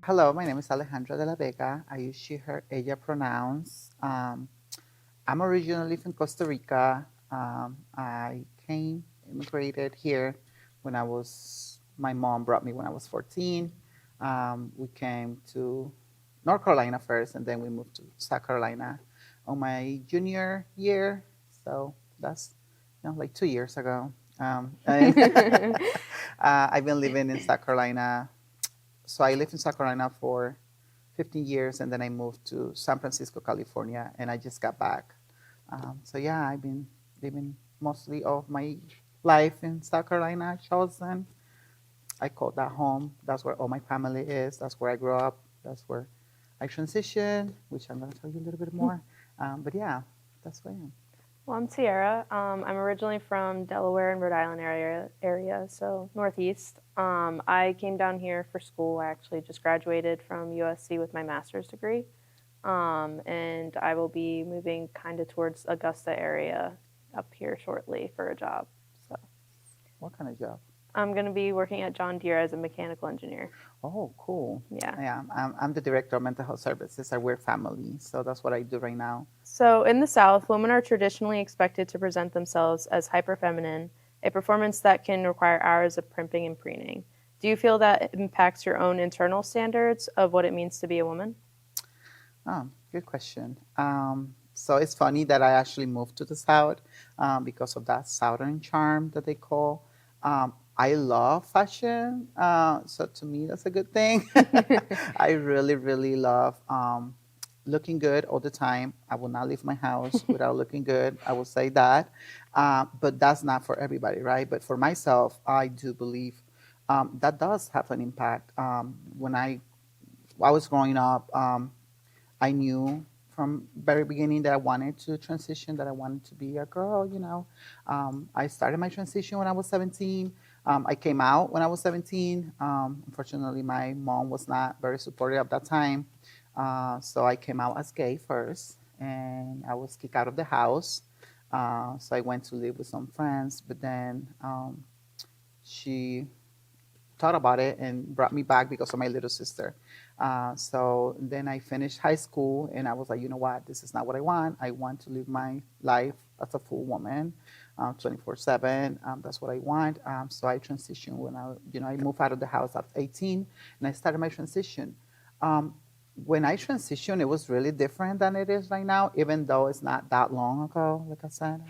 Hello, my name is Alejandra de la Vega. I use she, her, ella pronouns. I'm originally from Costa Rica. I immigrated here when my mom brought me when I was 14. We came to North Carolina first, and then we moved to South Carolina on my junior year. So that's, like 2 years ago. And I've been living in South Carolina. So I lived in South Carolina for 15 years, and then I moved to San Francisco, California, and I just got back. So yeah, I've been living mostly of my life in South Carolina, Charleston. I call that home. That's where all my family is. That's where I grew up. That's where I transitioned, which I'm going to tell you a little bit more. But yeah, that's where I am. Well, I'm Sierra. I'm originally from Delaware and Rhode Island area, so Northeast. I came down here for school. I actually just graduated from USC with my master's degree, and I will be moving kind of towards Augusta area up here shortly for a job. So What kind of job? I'm going to be working at John Deere as a mechanical engineer. Oh, cool. Yeah. Yeah, I'm the director of mental health services at We're Family. So that's what I do right now. So, in the South, women are traditionally expected to present themselves as hyperfeminine, a performance that can require hours of primping and preening. Do you feel that impacts your own internal standards of what it means to be a woman? Oh, good question. So it's funny that I actually moved to the South because of that Southern charm that they call. I love fashion, so to me that's a good thing. I really, really love looking good all the time. I will not leave my house without looking good. I will say that, but that's not for everybody, right? But for myself, I do believe that does have an impact. When I was growing up. I knew from very beginning that I wanted to transition, that I wanted to be a girl. I started my transition when I was 17. I came out when I was 17. Unfortunately, my mom was not very supportive at that time. So I came out as gay first, and I was kicked out of the house. So I went to live with some friends, but then she thought about it and brought me back because of my little sister. So then I finished high school, and I was like, you know what, this is not what I want. I want to live my life as a full woman, 24/7. That's what I want. So I transitioned when I moved out of the house at 18, and I started my transition. Um, when I transitioned, it was really different than it is right now, even though it's not that long ago. Like I said,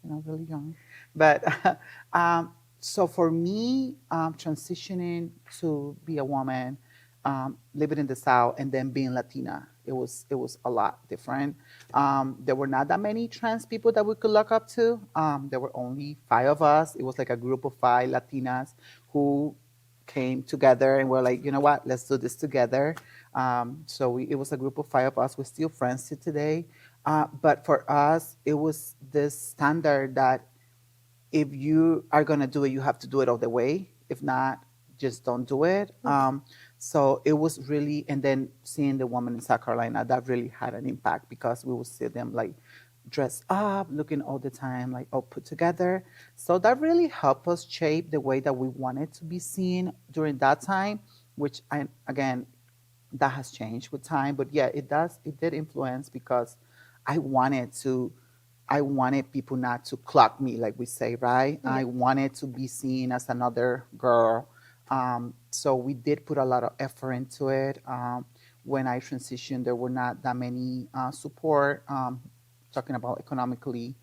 I'm really young. But so for me, transitioning to be a woman, living in the South, and then being Latina, it was a lot different. There were not that many trans people that we could look up to. There were only five of us. It was like a group of five Latinas who came together and were like, you know what, let's do this together. So it was a group of five of us. We're still friends to today. But for us, it was this standard that if you are going to do it, you have to do it all the way. If not, just don't do it. So it was really, and then seeing the woman in South Carolina, that really had an impact because we would see them like dressed up, looking all the time, like all put together. So that really helped us shape the way that we wanted to be seen during that time, which again, that has changed with time. But yeah, it did influence because I wanted to I wanted people not to clock me, like we say, right? Yeah. I wanted to be seen as another girl. So we did put a lot of effort into it. When I transitioned, there were not that many support, talking about economically.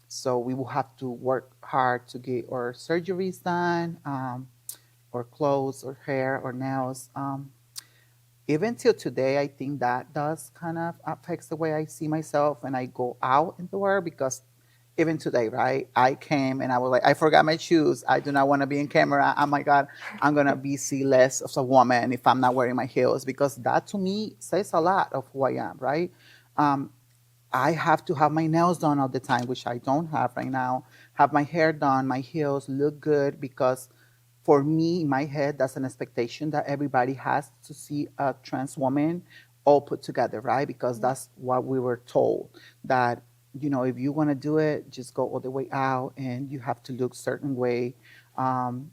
So we will have to work hard to get our surgeries done, or clothes, or hair, or nails. Even till today, I think that does kind of affects the way I see myself when I go out in the world because even today, right? I came and I was like, I forgot my shoes. I do not want to be in camera. Oh my God, I'm gonna be see less of a woman if I'm not wearing my heels because that to me says a lot of who I am, right? Um, I have to have my nails done all the time, which I don't have right now. Have my hair done, my heels look good because for me, in my head, that's an expectation that everybody has to see a trans woman all put together, right? Because that's what we were told that, if you want to do it, just go all the way out and you have to look certain way. Um,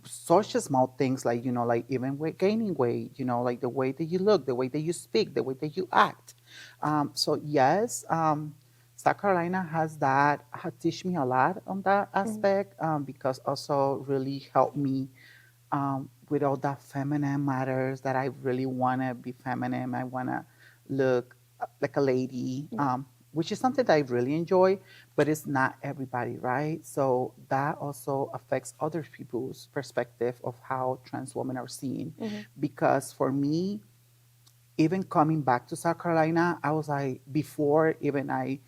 such small things like, like even gaining weight, like the way that you look, the way that you speak, the way that you act. So yes, South Carolina has that, teach me a lot on that Mm-hmm. aspect, because also really helped me with all that feminine matters that I really want to be feminine. I want to look like a lady, Yeah. which is something that I really enjoy, but it's not everybody, right? So that also affects other people's perspective of how trans women are seen. Mm-hmm. Because for me, even coming back to South Carolina, I was like, before even I,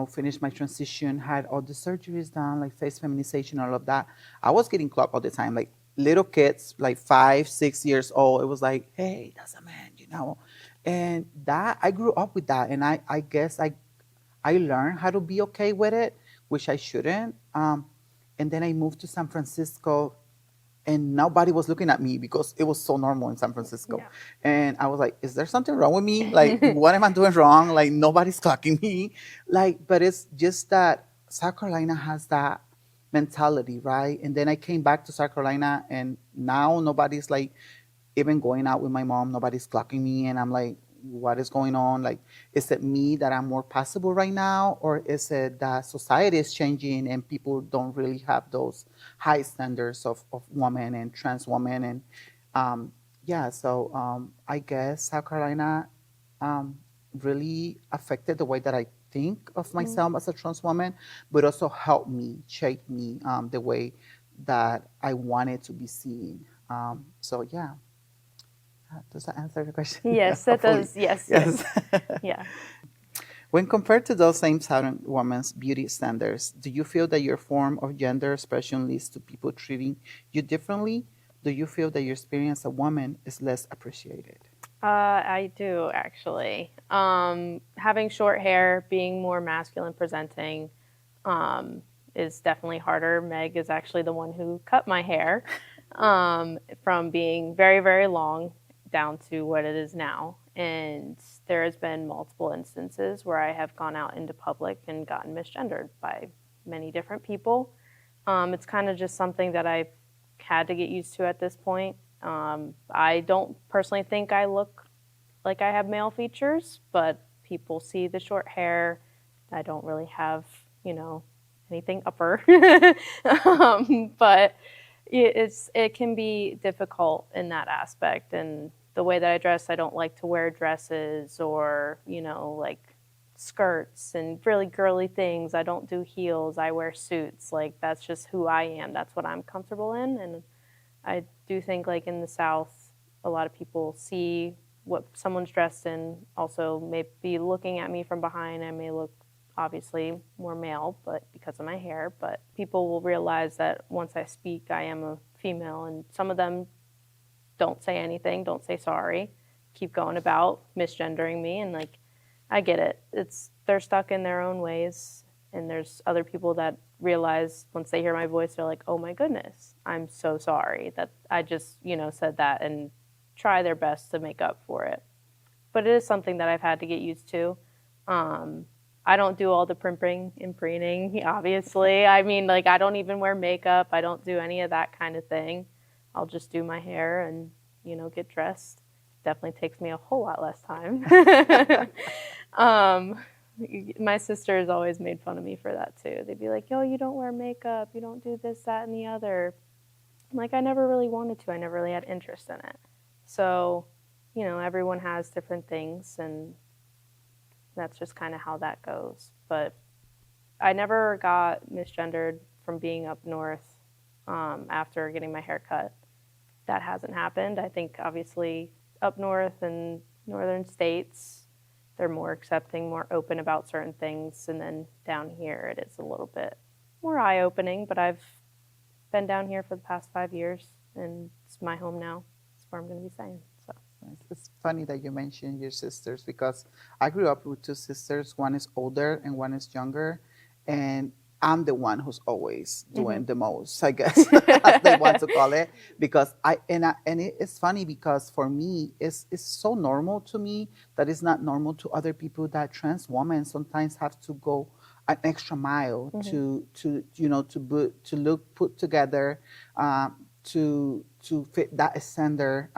finished my transition, had all the surgeries done, like face feminization, all of that, I was getting clocked all the time. Like little kids, like 5, 6 years old, it was like, hey, that's a man. And that, I grew up with that. And I guess I learned how to be okay with it, which I shouldn't. And then I moved to San Francisco, and nobody was looking at me because it was so normal in San Francisco. Yeah. And I was like, is there something wrong with me? Like, what am I doing wrong? Like, nobody's clocking me. Like, but it's just that South Carolina has that mentality, right? And then I came back to South Carolina, and now nobody's like even going out with my mom, nobody's clocking me. And I'm like, what is going on? Like, is it me that I'm more passable right now? Or is it that society is changing and people don't really have those high standards of women and trans women? And yeah, so I guess South Carolina um, really affected the way that I think of Mm-hmm. myself as a trans woman, but also helped me, shape me the way that I wanted to be seen. So yeah. Does that answer the question? Yes, that Hopefully. does. Yes, Yes. yes. Yeah. When compared to those same Southern women's beauty standards, do you feel that your form of gender expression leads to people treating you differently? Do you feel that your experience as a woman is less appreciated? I do actually. Having short hair, being more masculine presenting, is definitely harder. Meg is actually the one who cut my hair, from being very, very long down to what it is now. And there has been multiple instances where I have gone out into public and gotten misgendered by many different people. It's kind of just something that I've had to get used to at this point. I don't personally think I look like I have male features, but people see the short hair. I don't really have, anything upper. But it can be difficult in that aspect. And the way that I dress, I don't like to wear dresses or, like skirts and really girly things. I don't do heels. I wear suits. Like that's just who I am. That's what I'm comfortable in. And I do think like in the South, a lot of people see what someone's dressed in, also may be looking at me from behind. I may look obviously more male, but because of my hair, but people will realize that once I speak, I am a female, and some of them don't say anything, don't say sorry, keep going about misgendering me, and like I get it. They're stuck in their own ways, and there's other people that realize once they hear my voice, they're like, "Oh my goodness, I'm so sorry that I just, said that," and try their best to make up for it. But it is something that I've had to get used to. I don't do all the primping and preening, obviously. I mean, like, I don't even wear makeup. I don't do any of that kind of thing. I'll just do my hair and, get dressed. Definitely takes me a whole lot less time. My sisters always made fun of me for that, too. They'd be like, yo, you don't wear makeup. You don't do this, that, and the other. I'm like, I never really wanted to. I never really had interest in it. So, everyone has different things, and that's just kind of how that goes. But I never got misgendered from being up north after getting my hair cut. That hasn't happened. I think obviously up north and northern states, they're more accepting, more open about certain things. And then down here, it is a little bit more eye-opening. But I've been down here for the past 5 years, and it's my home now. That's where I'm going to be staying. So. It's funny that you mentioned your sisters because I grew up with two sisters. One is older and one is younger, and I'm the one who's always doing the most, I guess, as they want to call it. Because it's funny because for me, it's so normal to me that it's not normal to other people that trans women sometimes have to go an extra mile to look put together. to fit that standard,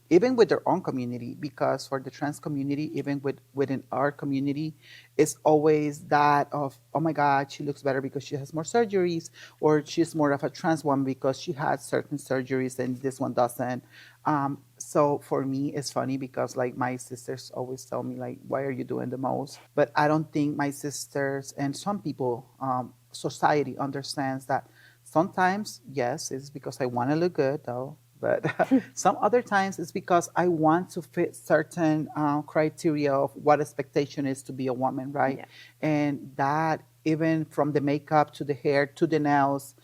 even with their own community. Because for the trans community, even within our community, it's always that of, oh my God, she looks better because she has more surgeries, or she's more of a trans woman because she had certain surgeries and this one doesn't. So for me, it's funny because like my sisters always tell me like, why are you doing the most? But I don't think my sisters and some people, society understands that sometimes, yes, it's because I want to look good though. But some other times it's because I want to fit certain criteria of what expectation is to be a woman, right? Yeah. And that even from the makeup to the hair to the nails,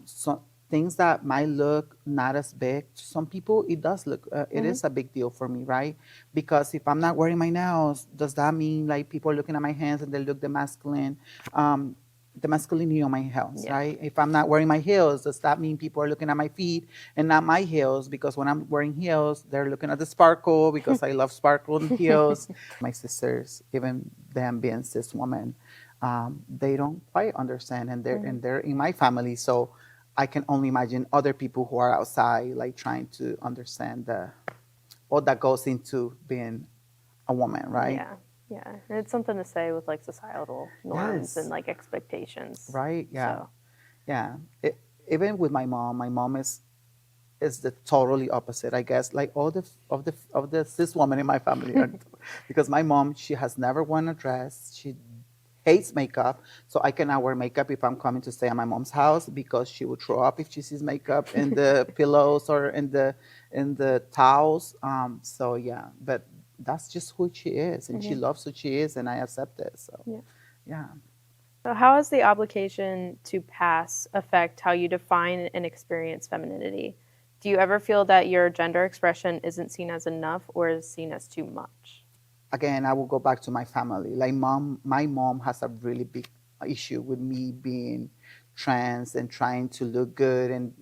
so things that might look not as big to some people, it does look, it Mm-hmm. is a big deal for me, right? Because if I'm not wearing my nails, does that mean like people are looking at my hands and they look um, the masculinity on my heels, Yeah. right? If I'm not wearing my heels, does that mean people are looking at my feet and not my heels? Because when I'm wearing heels, they're looking at the sparkle because I love sparkle in heels. My sisters, even them being cis women, they don't quite understand, and Mm-hmm. they're in my family, so I can only imagine other people who are outside, like trying to understand the all that goes into being a woman, right? Yeah. Yeah. And it's something to say with like societal norms and Yes, like expectations. right. Yeah, So, yeah. Even with my mom is the totally opposite, I guess. Like all the cis women in my family are, because my mom, she has never worn a dress. She hates makeup, so I cannot wear makeup if I'm coming to stay at my mom's house because she would throw up if she sees makeup in the pillows or in the towels. So yeah, but that's just who she is, and she mhm. loves who she is, and I accept it. So Yeah. yeah. So, how does the obligation to pass affect how you define and experience femininity? Do you ever feel that your gender expression isn't seen as enough or is seen as too much? Again, I will go back to my family. Like my mom has a really big issue with me being trans and trying to look good and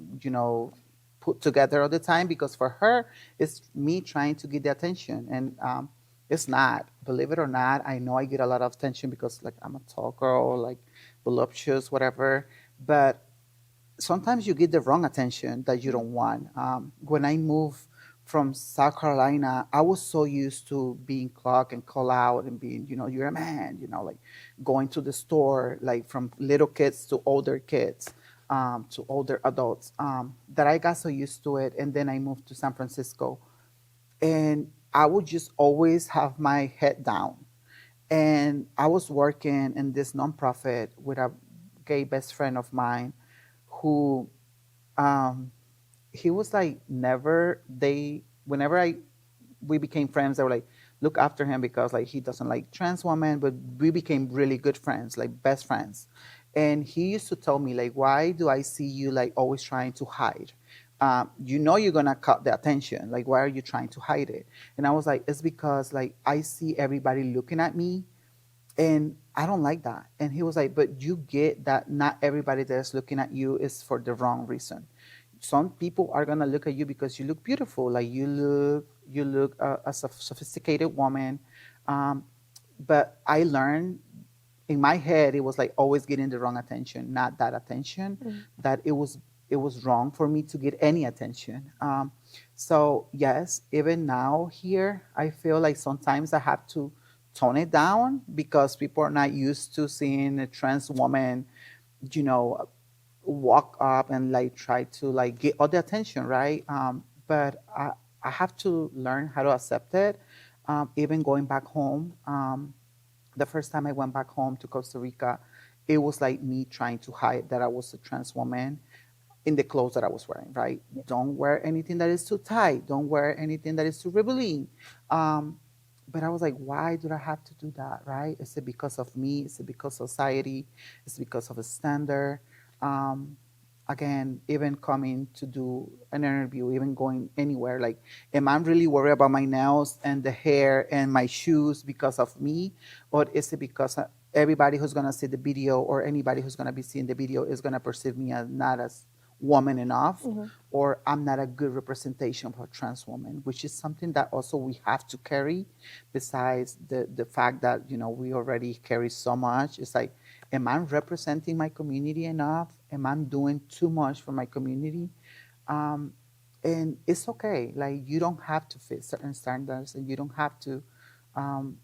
put together all the time, because for her it's me trying to get the attention, and it's not. Believe it or not, I know I get a lot of attention because like I'm a tall girl, like voluptuous, whatever. But sometimes you get the wrong attention that you don't want. When I moved from South Carolina, I was so used to being clocked and call out and being, you're a man, like going to the store, like from little kids to older kids, to older adults, that I got so used to it. And then I moved to San Francisco, and I would just always have my head down. And I was working in this nonprofit with a gay best friend of mine who um, he was like never they whenever I we became friends, they were like look after him because like he doesn't like trans women, but we became really good friends, like best friends. And he used to tell me like, why do I see you like always trying to hide? You're gonna cut the attention, like why are you trying to hide it? And I was like, it's because like I see everybody looking at me, and I don't like that. And he was like, but you get that not everybody that's looking at you is for the wrong reason. Some people are gonna look at you because you look beautiful, like you look as a sophisticated woman. Um, but I learned in my head it was like always getting the wrong attention, not that attention. Mm. That it was wrong for me to get any attention. So yes, even now here, I feel like sometimes I have to tone it down because people are not used to seeing a trans woman, you know, walk up and like try to like get all the attention, right? But I have to learn how to accept it. Even going back home, the first time I went back home to Costa Rica, it was like me trying to hide that I was a trans woman in the clothes that I was wearing, right? Don't wear anything that is too tight. Don't wear anything that is too revealing. Um, but I was like, why do I have to do that, right? Is it because of me? Is it because of society? Is it because of a standard? Um, Again, even coming to do an interview, even going anywhere, like, am I really worried about my nails and the hair and my shoes because of me? Or is it because everybody who's going to see the video or anybody who's going to be seeing the video is going to perceive me as not as woman enough, Mm-hmm. or I'm not a good representation for trans women, which is something that also we have to carry. Besides the fact that we already carry so much, it's like, am I representing my community enough? Am I doing too much for my community? Um, and it's okay. Like, you don't have to fit certain standards, and you don't have to um,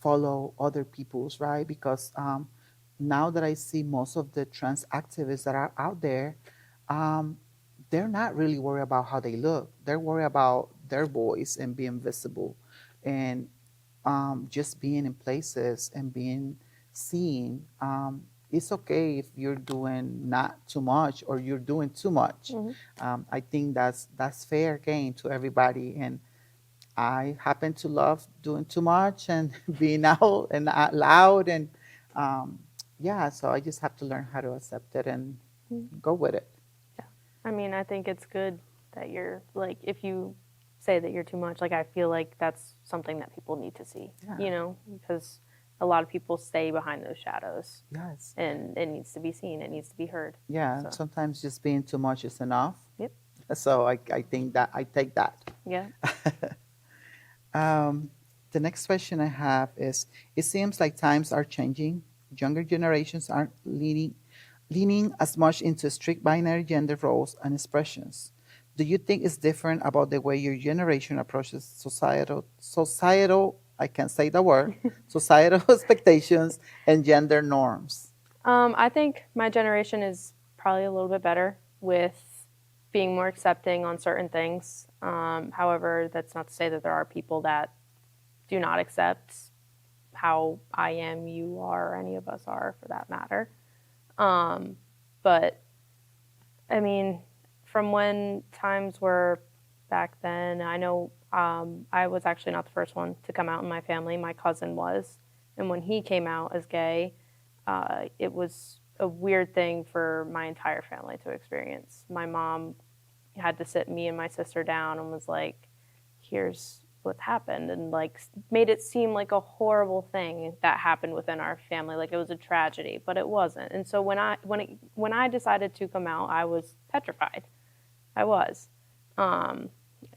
follow other people's, right? Because now that I see most of the trans activists that are out there, um, they're not really worried about how they look. They're worried about their voice and being visible, and just being in places and being seen. It's okay if you're doing not too much or you're doing too much. Hmm. I think that's fair game to everybody, and I happen to love doing too much and being out and out loud, and um, yeah. So I just have to learn how to accept it and go with it. Yeah. I mean, I think it's good that you're like, if you say that you're too much, like, I feel like that's something that people need to see, Yeah. you know, because a lot of people stay behind those shadows Yes. and it needs to be seen, it needs to be heard. Yeah. So, Sometimes just being too much is enough. yep. So I think that I take that. Yeah. Um, the next question I have is: it seems like times are changing. Younger generations aren't leaning as much into strict binary gender roles and expressions. Do you think it's different about the way your generation approaches societal, I can't say the word, societal expectations and gender norms? I think my generation is probably a little bit better with being more accepting on certain things. However, that's not to say that there are people that do not accept how I am, you are, or any of us are for that matter. But I mean, from when times were back then, I know I was actually not the first one to come out in my family. My cousin was. And when he came out as gay, it was a weird thing for my entire family to experience. My mom had to sit me and my sister down and was like, here's what happened, and like made it seem like a horrible thing that happened within our family, like it was a tragedy, but it wasn't. And so when I decided to come out, I was petrified. I was,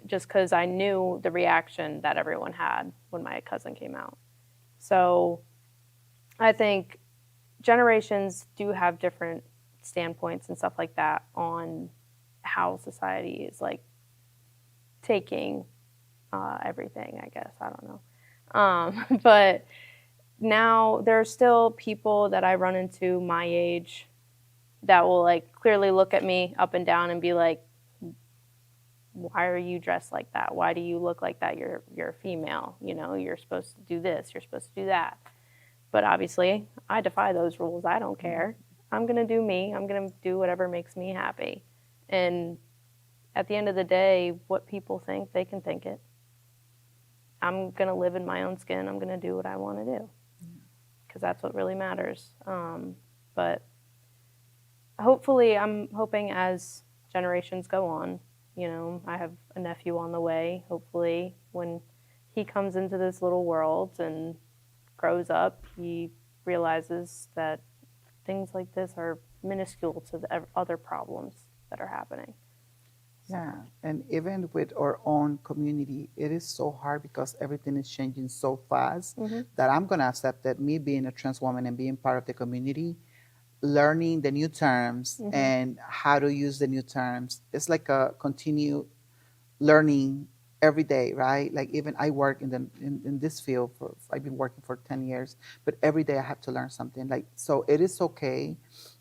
just because I knew the reaction that everyone had when my cousin came out. So I think generations do have different standpoints and stuff like that on how society is like taking everything, I guess. I don't know. But now there are still people that I run into my age that will like clearly look at me up and down and be like, why are you dressed like that? Why do you look like that? You're a female, you know, you're supposed to do this, you're supposed to do that. But obviously, I defy those rules. I don't care. I'm going to do me. I'm going to do whatever makes me happy. And at the end of the day, what people think, they can think it. I'm going to live in my own skin. I'm going to do what I want to do because that's what really matters. But hopefully, I'm hoping as generations go on, you know, I have a nephew on the way. Hopefully, when he comes into this little world and grows up, he realizes that things like this are minuscule to the other problems that are happening. Yeah, and even with our own community, it is so hard because everything is changing so fast that I'm going to accept that me being a trans woman and being part of the community, learning the new terms and how to use the new terms, it's like a continued learning every day, right? Like even I work in this field for I've been working for 10 years, but every day I have to learn something. Like so it is okay.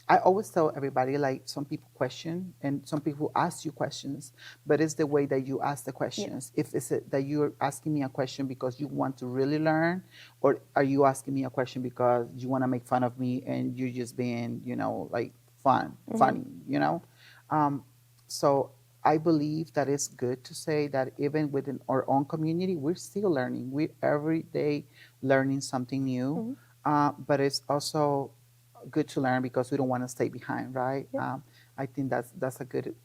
I always tell everybody like some people question and some people ask you questions, but it's the way that you ask the questions. If it's that you're asking me a question because you want to really learn, or are you asking me a question because you want to make fun of me and you're just being, you know, like funny, you know? So I believe that it's good to say that even within our own community, we're still learning. We're every day learning something new, but it's also good to learn because we don't want to stay behind, right? Yep. I think that's a good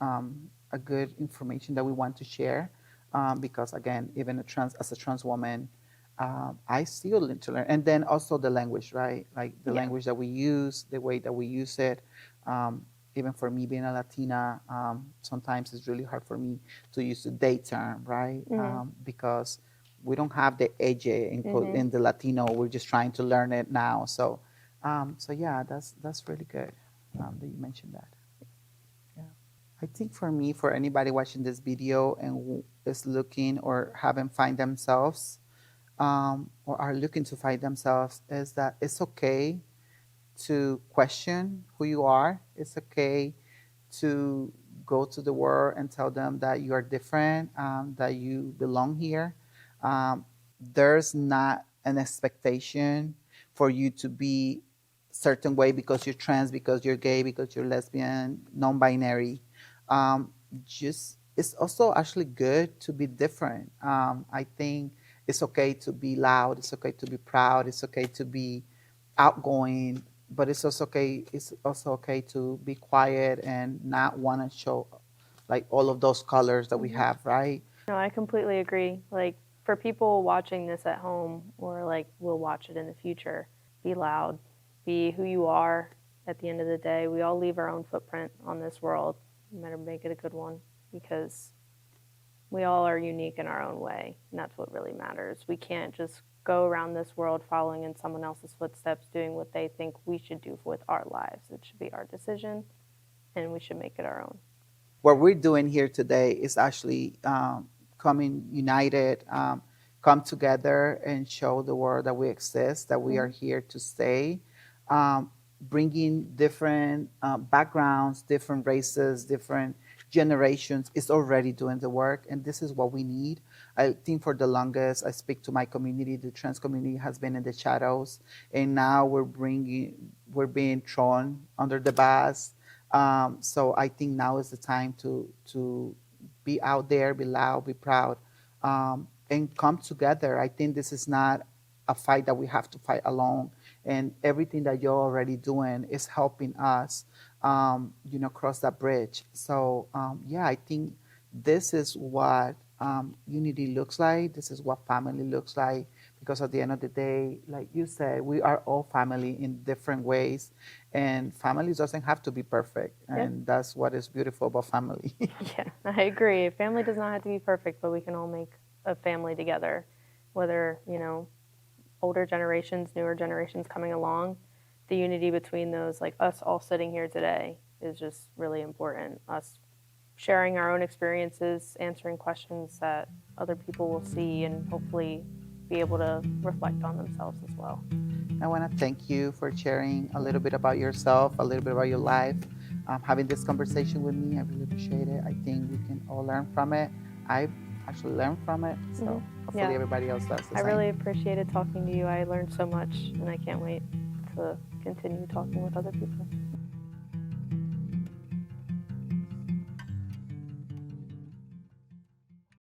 information that we want to share because again, even as a trans woman, I still need to learn, and then also the language, right? Like the language that we use, the way that we use it. Even for me being a Latina, sometimes it's really hard for me to use the they term, right? Because we don't have the AJ in the Latino. We're just trying to learn it now. So, so yeah, that's really good that you mentioned that. Yeah. I think for me, for anybody watching this video and who is looking or haven't find themselves, or are looking to find themselves, is that it's okay to question who you are. It's okay to go to the world and tell them that you are different, that you belong here. Um, there's not an expectation for you to be certain way because you're trans, because you're gay, because you're lesbian, non-binary. Um, just it's also actually good to be different. I think it's okay to be loud. It's okay to be proud. It's okay to be outgoing, but it's also okay. It's also okay to be quiet and not want to show like all of those colors that we have, right? No, I completely agree. Like for people watching this at home or like will watch it in the future, be loud, be who you are. At the end of the day, we all leave our own footprint on this world. You better make it a good one because we all are unique in our own way, and that's what really matters. We can't just go around this world following in someone else's footsteps, doing what they think we should do with our lives. It should be our decision, and we should make it our own. What we're doing here today is actually coming united, come together and show the world that we exist, that we are here to stay, bringing different backgrounds, different races, different generations is already doing the work, and this is what we need. I think for the longest, I speak to my community, the trans community has been in the shadows, and now we're being thrown under the bus. So I think now is the time to be out there, be loud, be proud, and come together. I think this is not a fight that we have to fight alone, and everything that you're already doing is helping us, cross that bridge. So yeah, I think this is what unity looks like. This is what family looks like. Because at the end of the day, like you said, we are all family in different ways, and family doesn't have to be perfect, and that's what is beautiful about family. Yeah, I agree. Family does not have to be perfect, but we can all make a family together, whether, older generations, newer generations coming along. The unity between those, like us all sitting here today, is just really important. Us sharing our own experiences, answering questions that other people will see and hopefully be able to reflect on themselves as well. I want to thank you for sharing a little bit about yourself, a little bit about your life, having this conversation with me. I really appreciate it. I think we can all learn from it. I actually learned from it, so hopefully everybody else does the I same. really appreciated talking to you. I learned so much, and I can't wait to continue talking with other people.